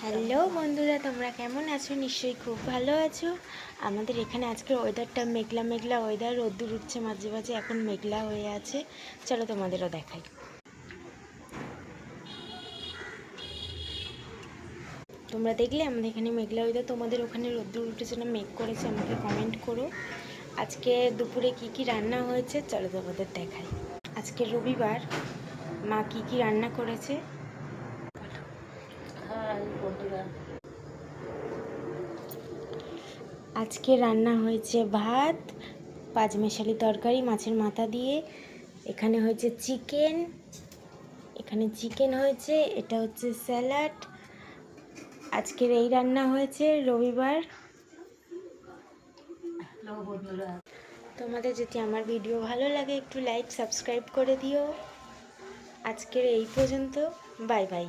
Hello বন্ধুরা, তোমরা কেমন আছো? নিশ্চয়ই খুব ভালো আছো। আমাদের এখানে আজকের ওয়েদারটা মেঘলা মেঘলা ওয়েদার, রোদ্দুর উঠছে মাঝে মাঝে, এখন মেঘলা হয়ে আছে। চলো তোমাদেরও দেখাই। তোমরা দেখলে আমাদের এখানে মেঘলা ওয়েদার, তোমাদের ওখানে রোদ্দুর উঠেছে না মেঘ করেছে আমাকে কমেন্ট করো। আজকে দুপুরে কি কি রান্না হয়েছে চলো তোমাদের দেখাই। আজকে রবিবার, মা কি কি রান্না করেছে। আজকে রান্না হয়েছে ভাত, পাঁচমেশালি তরকারি মাছের মাথা দিয়ে, এখানে হয়েছে চিকেন, এখানে চিকেন হয়েছে, এটা হচ্ছে স্যালাড। আজকের এই রান্না হয়েছে রবিবার। তোমাদের যদি আমার ভিডিও ভালো লাগে একটু লাইক সাবস্ক্রাইব করে দিও। আজকের এই পর্যন্ত, বাই বাই।